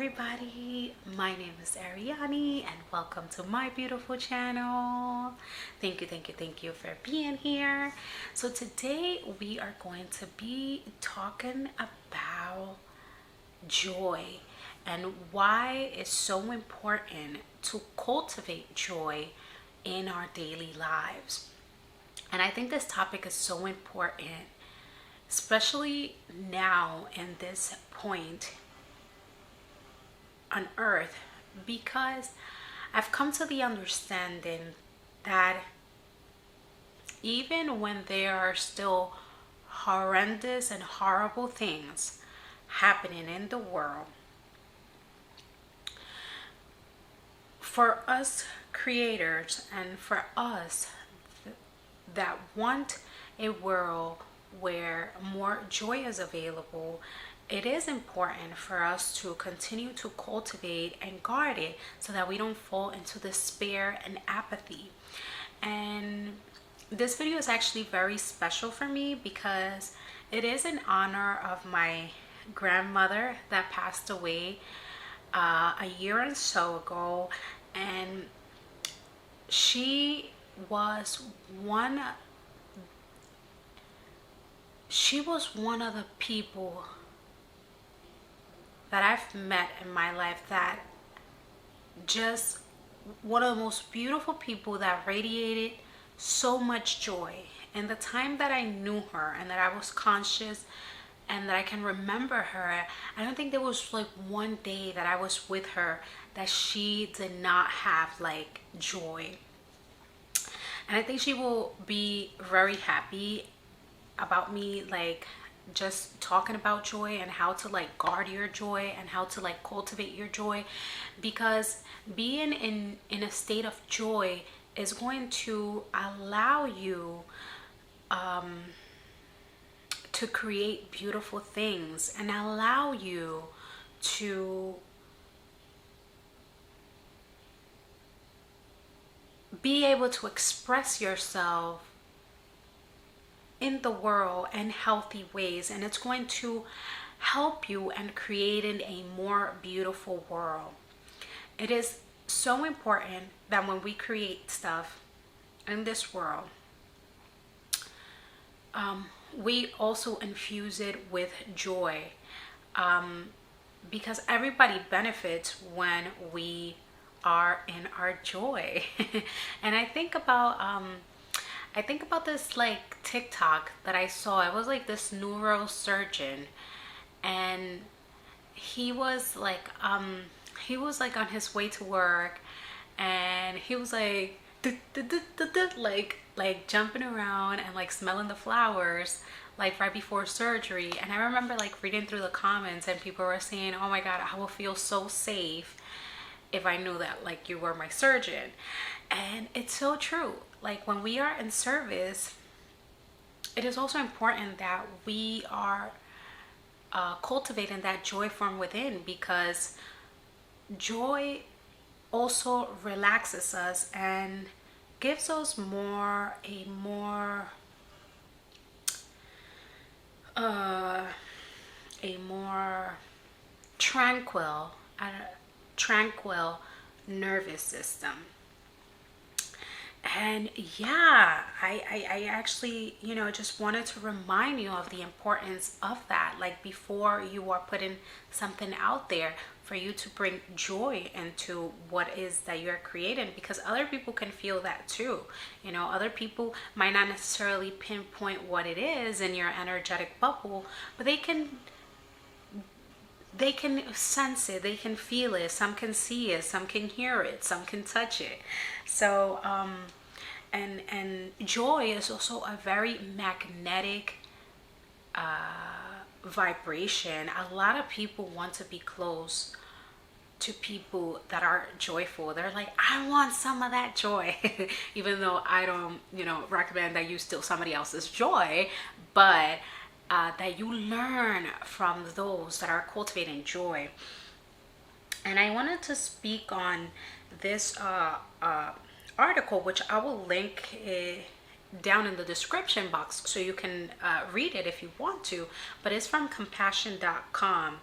everybody, my name is Ariani and welcome to my beautiful channel. Thank you for being here. So today we are going to be talking about joy and why it's so important to cultivate joy in our daily lives. And I think this topic is so important, especially now in this point on earth, because I've come to the understanding that even when there are still horrendous and horrible things happening in the world, for us creators and for us that want a world where more joy is available, it is important for us to continue to cultivate and guard it so that we don't fall into despair and apathy. And this video is actually very special for me because it is in honor of my grandmother that passed away a year and so ago. And she was one of the people that I've met in my life, that just one of the most beautiful people that radiated so much joy. And the time that I knew her and that I was conscious and that I can remember her, I don't think there was like one day that I was with her that she did not have like joy. And I think she will be very happy about me like just talking about joy and how to like guard your joy and how to like cultivate your joy, because being in a state of joy is going to allow you to create beautiful things and allow you to be able to express yourself in the world in healthy ways, and it's going to help you in creating a more beautiful world. It is so important that when we create stuff in this world, we also infuse it with joy, because everybody benefits when we are in our joy. And I think about this like TikTok that I saw. It was like this neurosurgeon, and he was like on his way to work, and he was like like jumping around and like smelling the flowers like right before surgery. And I remember like reading through the comments and people were saying, oh my god, I will feel so safe if I knew that like you were my surgeon. And it's so true. Like when we are in service, it is also important that we are cultivating that joy from within, because joy also relaxes us and gives us a more tranquil nervous system. And yeah, I actually, just wanted to remind you of the importance of that. Like before you are putting something out there, for you to bring joy into what is that you're creating, because other people can feel that too. Other people might not necessarily pinpoint what it is in your energetic bubble, but they can sense it, they can feel it, some can see it, some can hear it, some can touch it. So and joy is also a very magnetic vibration. A lot of people want to be close to people that are joyful. They're like, I want some of that joy. Even though I don't recommend that you steal somebody else's joy, but that you learn from those that are cultivating joy. And I wanted to speak on this article, which I will link down in the description box so you can read it if you want to, but it's from compassion.com.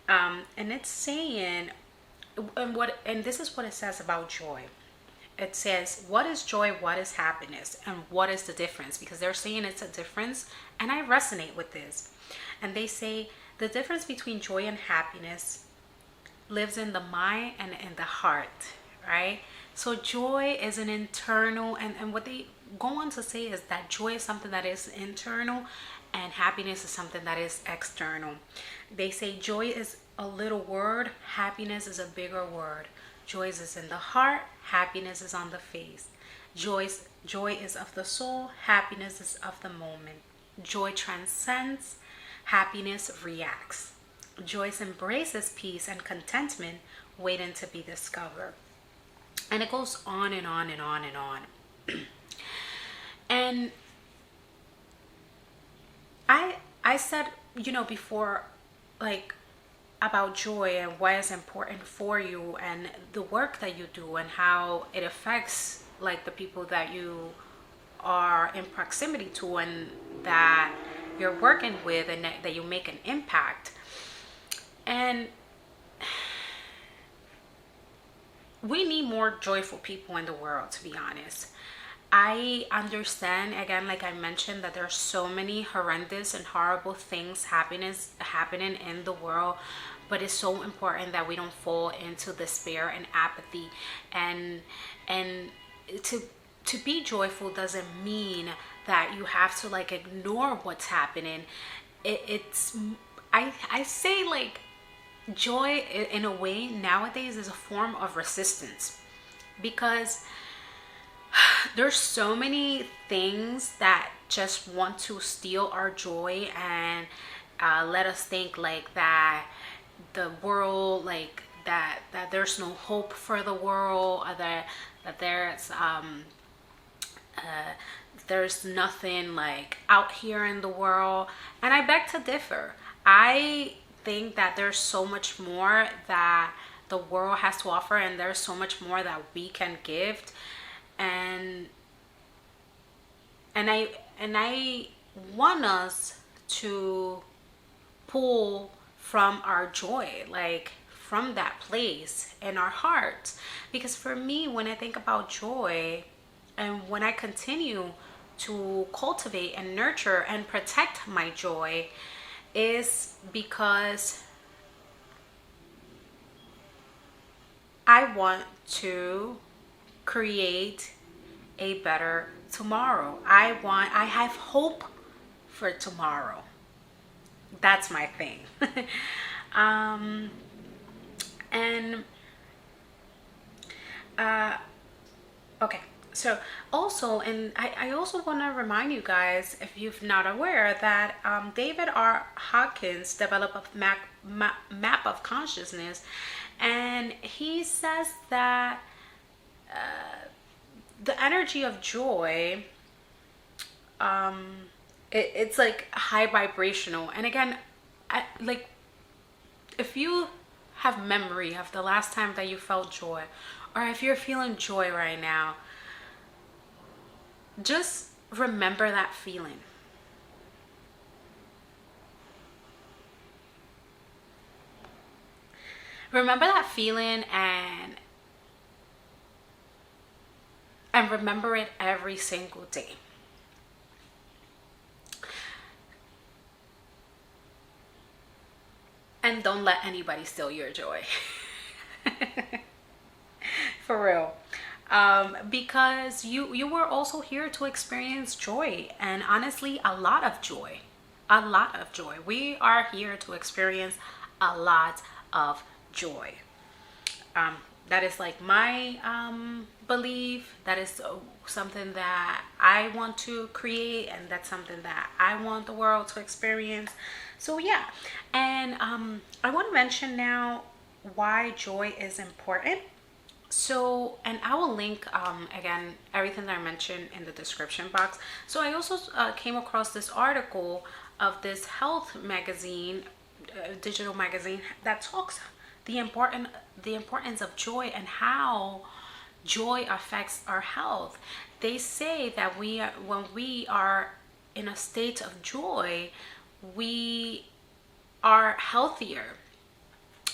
And it's saying, and this is what it says about joy. It says, what is joy, what is happiness, and what is the difference? Because they're saying it's a difference, and I resonate with this. And they say the difference between joy and happiness lives in the mind and in the heart, right? So joy is an internal, and what they go on to say is that joy is something that is internal and happiness is something that is external. They say joy is a little word, happiness is a bigger word. Joy is in the heart, happiness is on the face. Joy is of the soul, happiness is of the moment. Joy transcends, happiness reacts. Joy embraces peace and contentment, waiting to be discovered. And it goes on and on and on and on. And I said, before, like, about joy and why it's important for you and the work that you do and how it affects like the people that you are in proximity to and that you're working with and that you make an impact. And we need more joyful people in the world, to be honest. I understand, again, like I mentioned, that there's so many horrendous and horrible things happening in the world, but it's so important that we don't fall into despair and apathy. And to be joyful doesn't mean that you have to like ignore what's happening. I say like joy in a way nowadays is a form of resistance, because there's so many things that just want to steal our joy and let us think like that the world, like that there's no hope for the world, or that there's nothing like out here in the world. And I beg to differ. I think that there's so much more that the world has to offer, and there's so much more that we can give. And I want us to pull from our joy, like from that place in our hearts. Because for me, when I think about joy and when I continue to cultivate and nurture and protect my joy, is because I want to create a better tomorrow. I have hope for tomorrow. That's my thing. And okay, so also, and I also want to remind you guys, if you're not aware, that David R. Hawkins developed a map of consciousness, and he says that the energy of joy, it's like high vibrational. And again, like if you have memory of the last time that you felt joy, or if you're feeling joy right now, just remember that feeling. Remember that feeling and remember it every single day. And don't let anybody steal your joy. For real. Because you were also here to experience joy, and honestly, a lot of joy. A lot of joy. We are here to experience a lot of joy. That is like my belief. That is something that I want to create, and that's something that I want the world to experience. So yeah, and I want to mention now why joy is important. So, and I will link again everything that I mentioned in the description box. So I also came across this article of this health magazine, digital magazine, that talks the importance of joy and how joy affects our health. They say that when we are in a state of joy, we are healthier.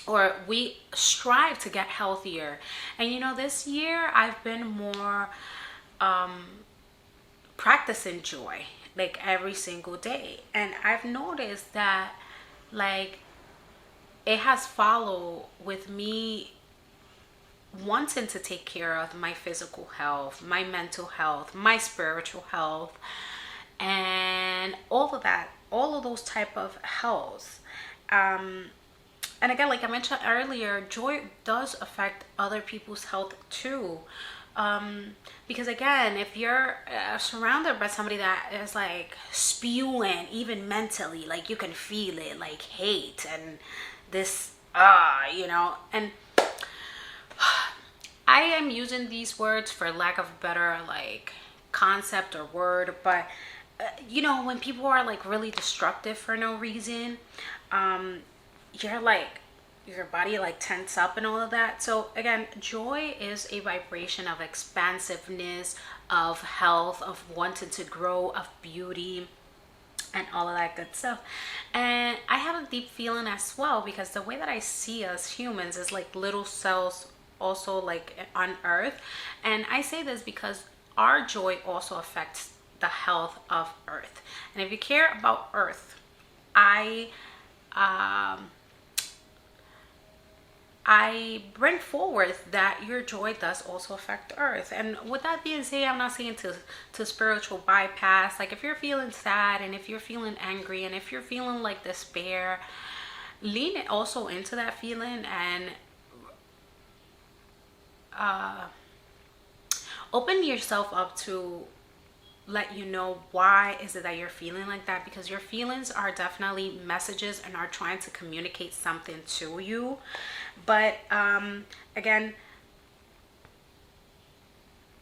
or we strive to get healthier. And you know, this year I've been more practicing joy like every single day. And I've noticed that like it has followed with me wanting to take care of my physical health, my mental health, my spiritual health, and all of that, all of those type of health. And again, like I mentioned earlier, joy does affect other people's health too. Because again, if you're surrounded by somebody that is like spewing, even mentally, like you can feel it, like hate and this, you know, and I am using these words for lack of better like concept or word, but you know, when people are like really destructive for no reason, you're like your body like tense up and all of that. So again, joy is a vibration of expansiveness, of health, of wanting to grow, of beauty, and all of that good stuff. And I have a deep feeling as well, because the way that I see us humans is like little cells also like on earth. And I say this because our joy also affects the health of earth. And if you care about earth, um I bring forward that your joy does also affect earth. And with that being said, I'm not saying to spiritual bypass. Like if you're feeling sad and if you're feeling angry and if you're feeling like despair, lean it also into that feeling and open yourself up to let you know why is it that you're feeling like that, because your feelings are definitely messages and are trying to communicate something to you. But again,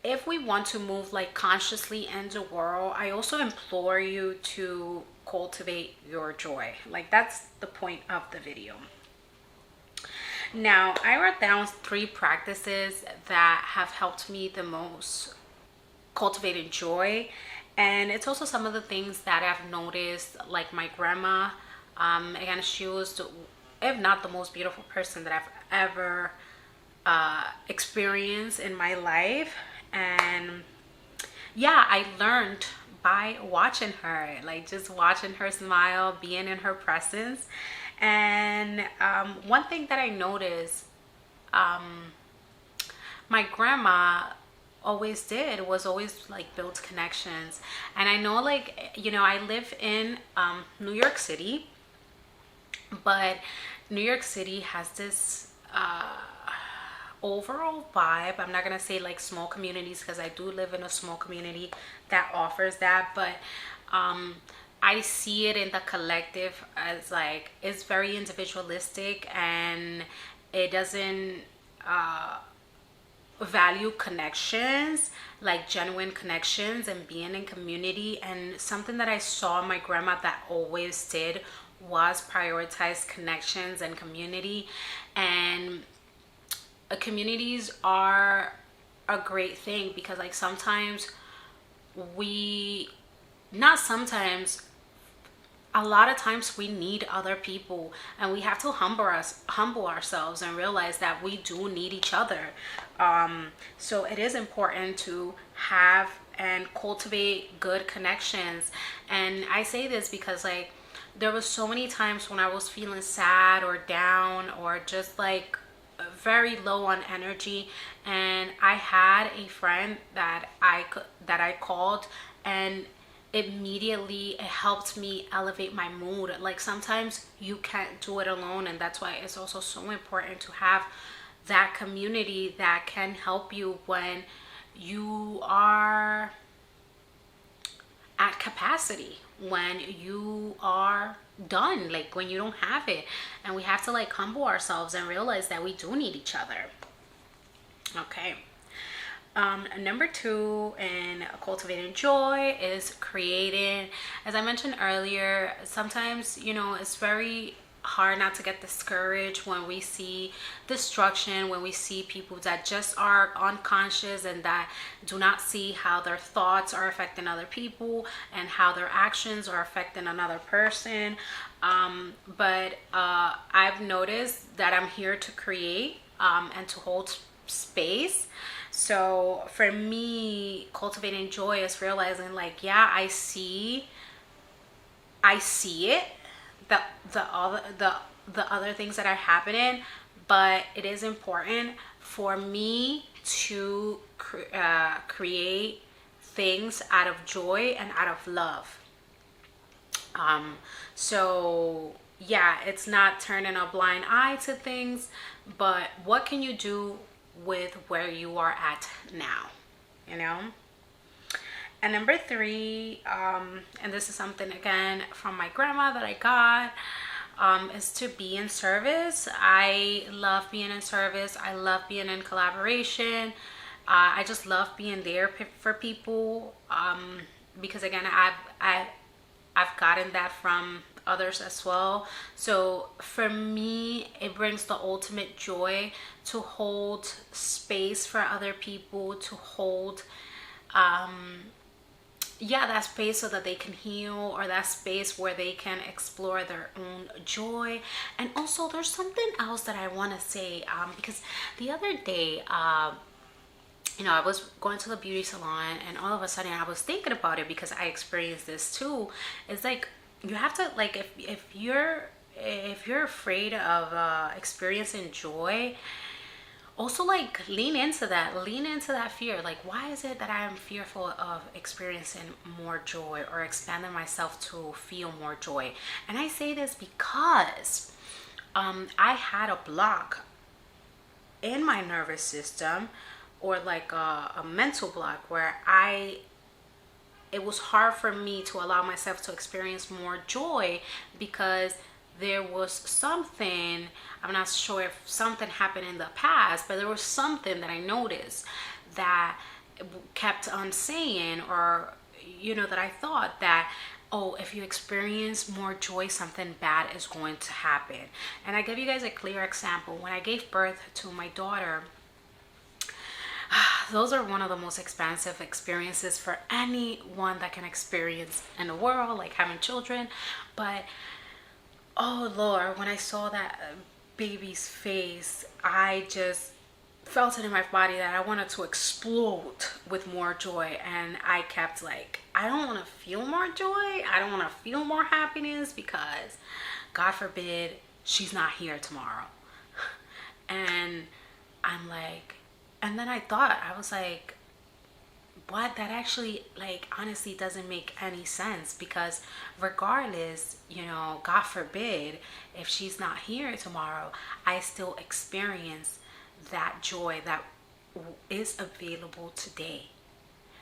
if we want to move like consciously in the world, I also implore you to cultivate your joy. Like that's the point of the video. Now, I wrote down 3 practices that have helped me the most cultivating joy. And it's also some of the things that I've noticed, like my grandma. Again, she was, if not the most beautiful person that I've ever experienced in my life. And yeah, I learned by watching her, like just watching her smile, being in her presence. And one thing that I noticed, my grandma always did was always like build connections. And I know, like, you know, I live in New York City, but New York City has this overall vibe. I'm not gonna say like small communities, because I do live in a small community that offers that, but I see it in the collective as like it's very individualistic, and it doesn't value connections, like genuine connections and being in community. And something that I saw my grandma that always did was prioritize connections and community. And communities are a great thing, because like sometimes we, not sometimes, a lot of times we need other people, and we have to humble ourselves and realize that we do need each other. So it is important to have and cultivate good connections. And I say this because like there was so many times when I was feeling sad or down or just like very low on energy, and I had a friend that I called, and immediately it helped me elevate my mood. Like sometimes you can't do it alone, and that's why it's also so important to have that community that can help you when you are at capacity, when you are done, like when you don't have it. And we have to like humble ourselves and realize that we do need each other. Okay. Number 2 in cultivating joy is creating. As I mentioned earlier, sometimes, you know, it's very hard not to get discouraged when we see destruction, when we see people that just are unconscious and that do not see how their thoughts are affecting other people and how their actions are affecting another person. But I've noticed that I'm here to create and to hold space. So for me, cultivating joy is realizing, like, yeah, I see it, the other things that are happening, but it is important for me to create things out of joy and out of love. So yeah, it's not turning a blind eye to things, but what can you do with where you are at now, you know? And number three, and this is something again from my grandma that I got, is to be in service. I love being in service. I love being in collaboration. I just love being there for people, because again, I've gotten that from others as well. So for me, it brings the ultimate joy to hold space for other people, to hold yeah, that space so that they can heal, or that space where they can explore their own joy. And also there's something else that I want to say, because the other day, I was going to the beauty salon, and all of a sudden I was thinking about it because I experienced this too. It's like, you have to, like, if you're afraid of experiencing joy, also, like, lean into that fear. Like, why is it that I am fearful of experiencing more joy or expanding myself to feel more joy? And I say this because I had a block in my nervous system, or like a mental block, where it was hard for me to allow myself to experience more joy, because there was something, I'm not sure if something happened in the past, but there was something that I noticed that kept on saying, or, that I thought that, oh, if you experience more joy, something bad is going to happen. And I give you guys a clear example. When I gave birth to my daughter, those are one of the most expansive experiences for anyone that can experience in the world, like having children. But oh Lord, when I saw that baby's face, I just felt it in my body that I wanted to explode with more joy. And I kept like, I don't want to feel more joy. I don't want to feel more happiness, because God forbid she's not here tomorrow. And I'm like, and then I was like, what? That actually, like, honestly doesn't make any sense, because regardless, God forbid, if she's not here tomorrow, I still experience that joy that is available today.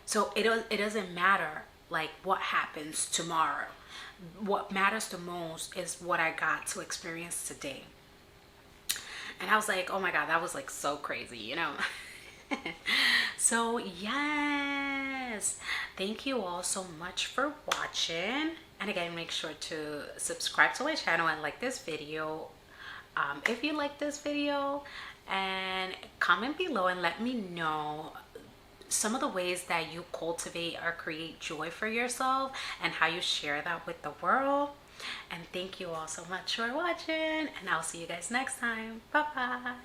So it doesn't matter like what happens tomorrow. What matters the most is what I got to experience today. And I was like, oh my God, that was like so crazy. So yes, thank you all so much for watching. And again, make sure to subscribe to my channel and like this video if you like this video, and comment below and let me know some of the ways that you cultivate or create joy for yourself, and how you share that with the world. And thank you all so much for watching, and I'll see you guys next time. Bye bye.